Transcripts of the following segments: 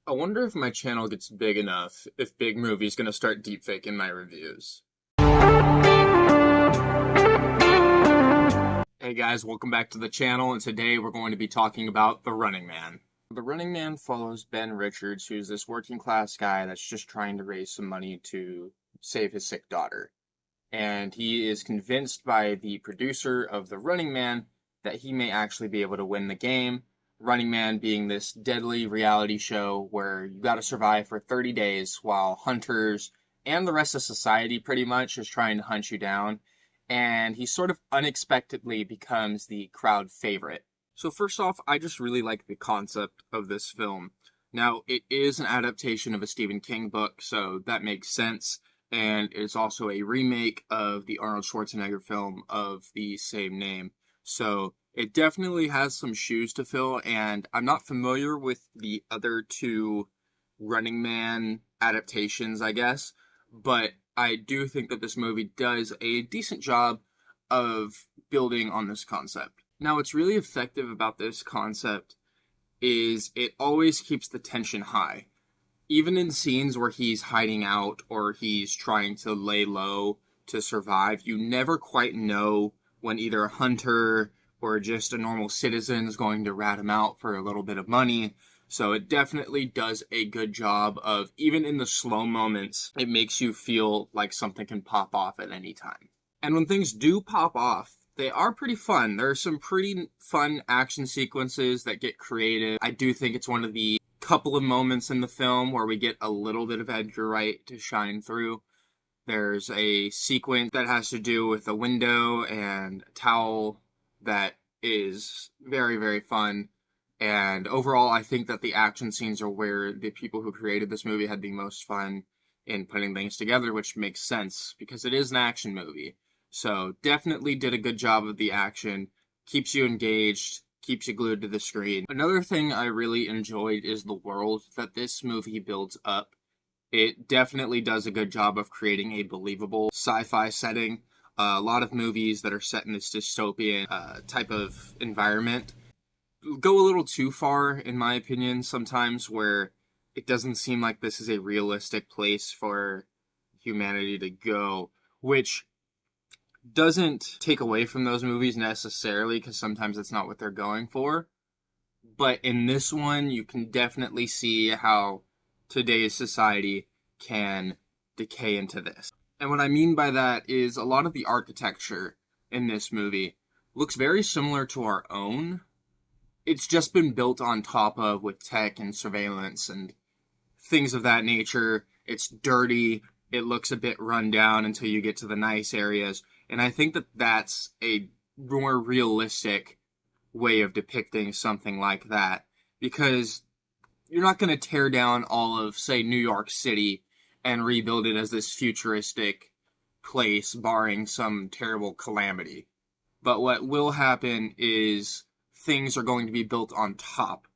I wonder if my channel gets big enough if Big Movie's gonna start deepfaking my reviews. Hey guys, welcome back to the channel, and today we're going to be talking about The Running Man. The Running Man follows Ben Richards, who's this working class guy that's just trying to raise some money to save his sick daughter. And he is convinced by the producer of The Running Man that he may actually be able to win the game. Running Man being this deadly reality show where you gotta survive for 30 days while hunters and the rest of society pretty much is trying to hunt you down. And he sort of unexpectedly becomes the crowd favorite. So first off, I just really like the concept of this film. Now, it is an adaptation of a Stephen King book, so that makes sense. And it's also a remake of the Arnold Schwarzenegger film of the same name. So it definitely has some shoes to fill, and I'm not familiar with the other two Running Man adaptations, I guess, but I do think that this movie does a decent job of building on this concept. Now, what's really effective about this concept is it always keeps the tension high. Even in scenes where he's hiding out or he's trying to lay low to survive, you never quite know when either a hunter or just a normal citizen is going to rat him out for a little bit of money. So it definitely does a good job of, even in the slow moments, it makes you feel like something can pop off at any time. And when things do pop off, they are pretty fun. There are some pretty fun action sequences that get creative. I do think it's one of the couple of moments in the film where we get a little bit of Edgar Wright to shine through. There's a sequence that has to do with a window and a towel that is very, very fun. And overall, I think that the action scenes are where the people who created this movie had the most fun in putting things together, which makes sense because it is an action movie. So definitely did a good job of the action, keeps you engaged, keeps you glued to the screen. Another thing I really enjoyed is the world that this movie builds up. It definitely does a good job of creating a believable sci-fi setting. A lot of movies that are set in this dystopian type of environment go a little too far, in my opinion, sometimes, where it doesn't seem like this is a realistic place for humanity to go, which doesn't take away from those movies necessarily, because sometimes that's not what they're going for. But in this one, you can definitely see how today's society can decay into this. And what I mean by that is a lot of the architecture in this movie looks very similar to our own. It's just been built on top of with tech and surveillance and things of that nature. It's dirty. It looks a bit run down until you get to the nice areas. And I think that that's a more realistic way of depicting something like that, because you're not going to tear down all of, say, New York City and rebuild it as this futuristic place, barring some terrible calamity. But what will happen is things are going to be built on top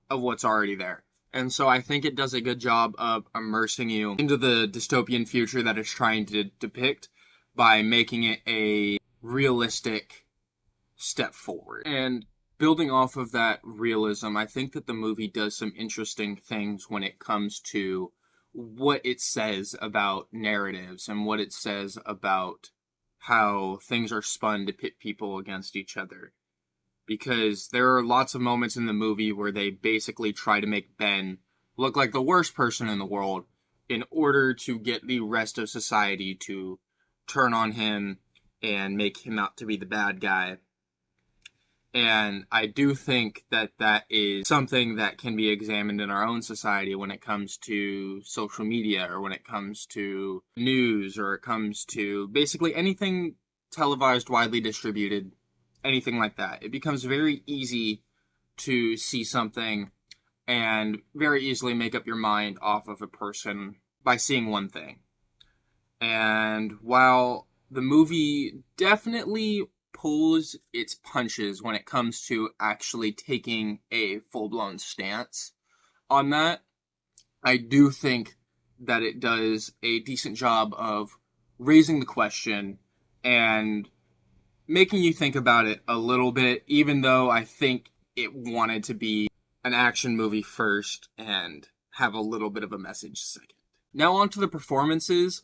of what's already there. And so I think it does a good job of immersing you into the dystopian future that it's trying to depict by making it a realistic step forward. And building off of that realism, I think that the movie does some interesting things when it comes to what it says about narratives and what it says about how things are spun to pit people against each other. Because there are lots of moments in the movie where they basically try to make Ben look like the worst person in the world in order to get the rest of society to turn on him and make him out to be the bad guy. And I do think that that is something that can be examined in our own society when it comes to social media, or when it comes to news, or it comes to basically anything televised, widely distributed, anything like that. It becomes very easy to see something and very easily make up your mind off of a person by seeing one thing. And while the movie definitely pulls its punches when it comes to actually taking a full-blown stance on that, I do think that it does a decent job of raising the question and making you think about it a little bit, even though I think it wanted to be an action movie first and have a little bit of a message second. Now on to the performances.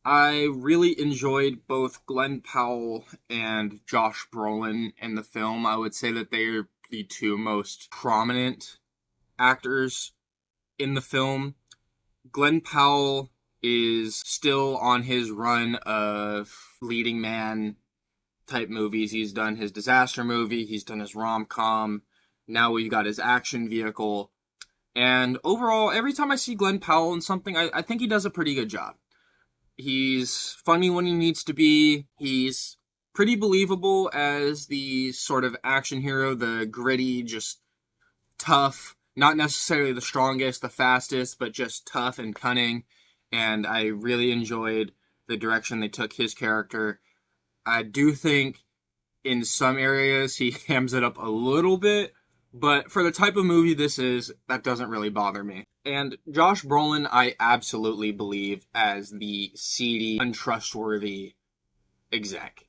I really enjoyed both Glenn Powell and Josh Brolin in the film. I would say that they're the two most prominent actors in the film. Glenn Powell is still on his run of leading man type movies. He's done his disaster movie, he's done his rom-com, now we've got his action vehicle. And overall, every time I see Glenn Powell in something, I think he does a pretty good job. He's funny when he needs to be. He's pretty believable as the sort of action hero, the gritty, just tough, not necessarily the strongest, the fastest, but just tough and cunning. And I really enjoyed the direction they took his character. I do think in some areas he hams it up a little bit, but for the type of movie this is, that doesn't really bother me. And Josh Brolin, I absolutely believe as the seedy, untrustworthy exec.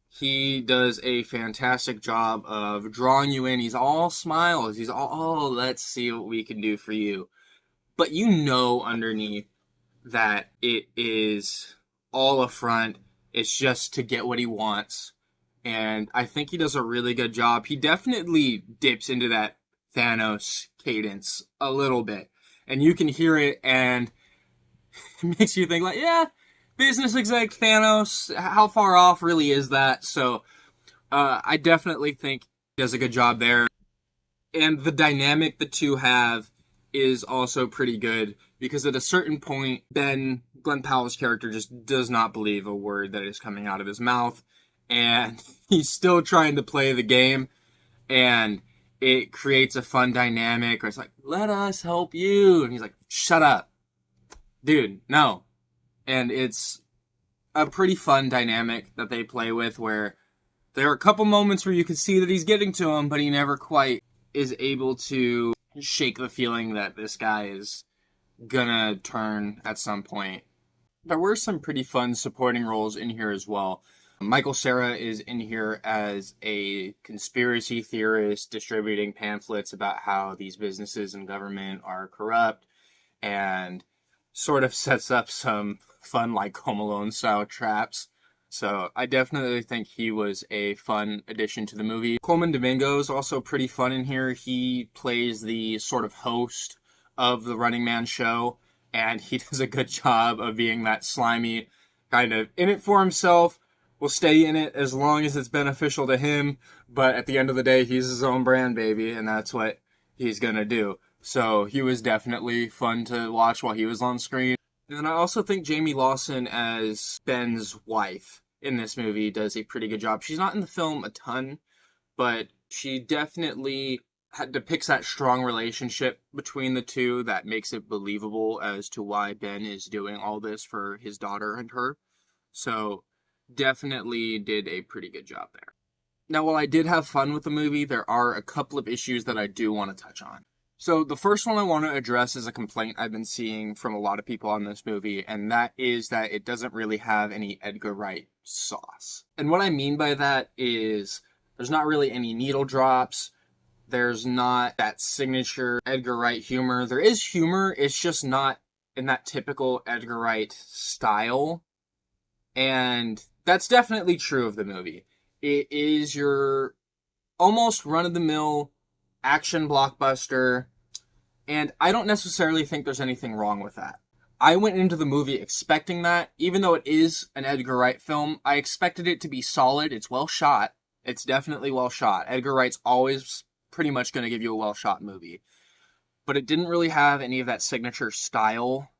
He does a fantastic job of drawing you in. He's all smiles. He's all, oh, let's see what we can do for you. But you know underneath that it is all a front. It's just to get what he wants. And I think he does a really good job. He definitely dips into that Thanos cadence a little bit. And you can hear it, and it makes you think, like, yeah, business exec Thanos, how far off really is that? So I definitely think he does a good job there. And the dynamic the two have is also pretty good, because at a certain point, Glenn Powell's character just does not believe a word that is coming out of his mouth. And he's still trying to play the game, and it creates a fun dynamic where it's like, let us help you. And he's like, shut up. Dude, no. And it's a pretty fun dynamic that they play with, where there are a couple moments where you can see that he's getting to him, but he never quite is able to shake the feeling that this guy is gonna turn at some point. There were some pretty fun supporting roles in here as well. Michael Cera is in here as a conspiracy theorist distributing pamphlets about how these businesses and government are corrupt, and sort of sets up some fun, like, Home Alone style traps. So I definitely think he was a fun addition to the movie. Coleman Domingo is also pretty fun in here. He plays the sort of host of the Running Man show, and he does a good job of being that slimy, kind of in it for himself, will stay in it as long as it's beneficial to him, but at the end of the day, he's his own brand, baby, and that's what he's gonna do. So he was definitely fun to watch while he was on screen. And I also think Jamie Lawson as Ben's wife in this movie does a pretty good job. She's not in the film a ton, but she definitely depicts that strong relationship between the two that makes it believable as to why Ben is doing all this for his daughter and her. So definitely did a pretty good job there. Now, while I did have fun with the movie, there are a couple of issues that I do want to touch on. So the first one I want to address is a complaint I've been seeing from a lot of people on this movie, and that is that it doesn't really have any Edgar Wright sauce. And what I mean by that is there's not really any needle drops. There's not that signature Edgar Wright humor. There is humor, it's just not in that typical Edgar Wright style. And that's definitely true of the movie. It is your almost run-of-the-mill action blockbuster, and I don't necessarily think there's anything wrong with that. I went into the movie expecting that. Even though it is an Edgar Wright film, I expected it to be solid. It's well shot. It's definitely well shot. Edgar Wright's always pretty much going to give you a well shot movie. But it didn't really have any of that signature style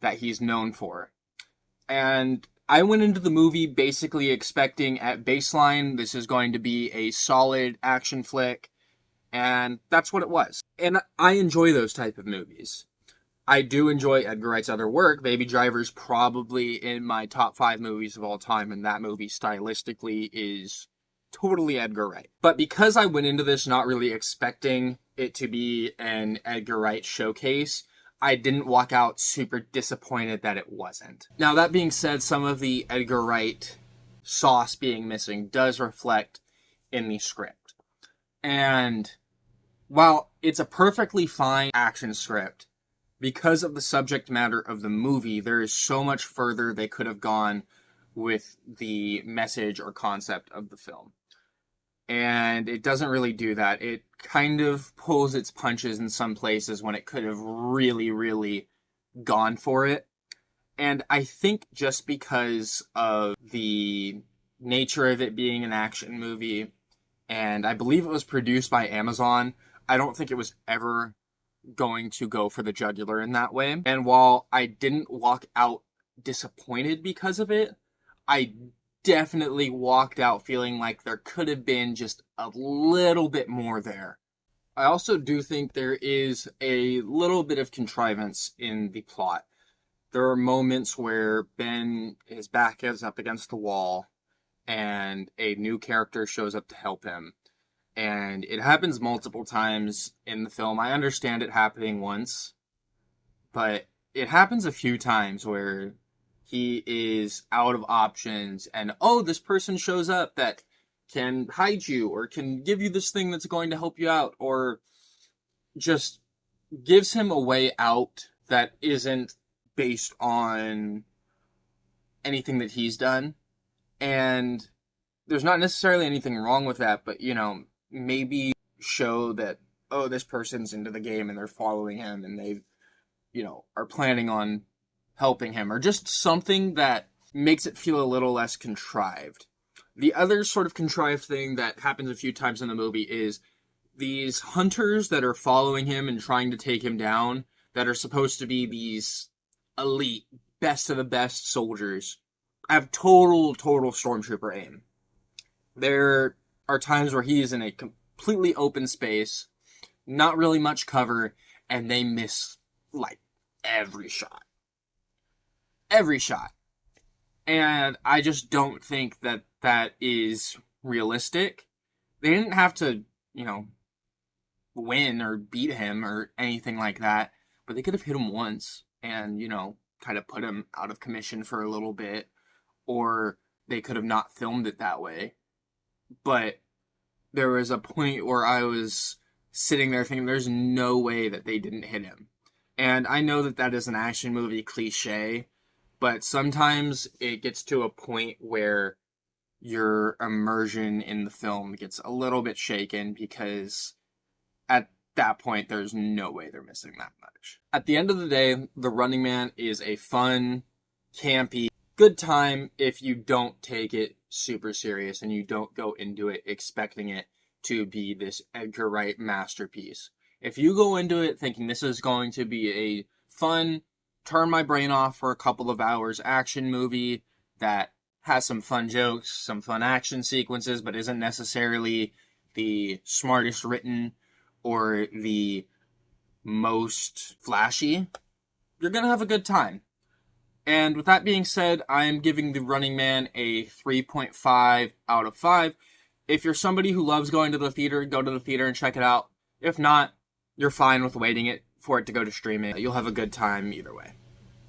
that he's known for. And I went into the movie basically expecting at baseline this is going to be a solid action flick, and that's what it was. And I enjoy those type of movies. I do enjoy Edgar Wright's other work. Baby Driver's probably in my top 5 movies of all time, and that movie stylistically is totally Edgar Wright. But because I went into this not really expecting it to be an Edgar Wright showcase, I didn't walk out super disappointed that it wasn't. Now, that being said, some of the Edgar Wright sauce being missing does reflect in the script. And while it's a perfectly fine action script, because of the subject matter of the movie, there is so much further they could have gone with the message or concept of the film. And it doesn't really do that. It kind of pulls its punches in some places when it could have really, really gone for it. And I think just because of the nature of it being an action movie, and I believe it was produced by Amazon, I don't think it was ever going to go for the jugular in that way. And while I didn't walk out disappointed because of it, I definitely walked out feeling like there could have been just a little bit more there. I also do think there is a little bit of contrivance in the plot. There are moments where his back is up against the wall and a new character shows up to help him. And it happens multiple times in the film. I understand it happening once, but it happens a few times where he is out of options and, this person shows up that can hide you or can give you this thing that's going to help you out, or just gives him a way out that isn't based on anything that he's done. And there's not necessarily anything wrong with that, but, maybe show that, this person's into the game and they're following him and they, are planning on helping him, or just something that makes it feel a little less contrived. The other sort of contrived thing that happens a few times in the movie is these hunters that are following him and trying to take him down, that are supposed to be these elite, best of the best soldiers, have total stormtrooper aim. There are times where he is in a completely open space, not really much cover, and they miss, like, every shot. Every shot. And I just don't think that that is realistic. They didn't have to, win or beat him or anything like that, but they could have hit him once and, kind of put him out of commission for a little bit, or they could have not filmed it that way. But there was a point where I was sitting there thinking there's no way that they didn't hit him. And I know that that is an action movie cliche, but sometimes it gets to a point where your immersion in the film gets a little bit shaken, because at that point, there's no way they're missing that much. At the end of the day, The Running Man is a fun, campy, good time if you don't take it super serious and you don't go into it expecting it to be this Edgar Wright masterpiece. If you go into it thinking this is going to be a fun, turn my brain off for a couple of hours action movie that has some fun jokes, some fun action sequences, but isn't necessarily the smartest written or the most flashy, you're going to have a good time. And with that being said, I am giving The Running Man a 3.5 out of 5. If you're somebody who loves going to the theater, go to the theater and check it out. If not, you're fine with waiting for it to go to streaming. You'll have a good time either way.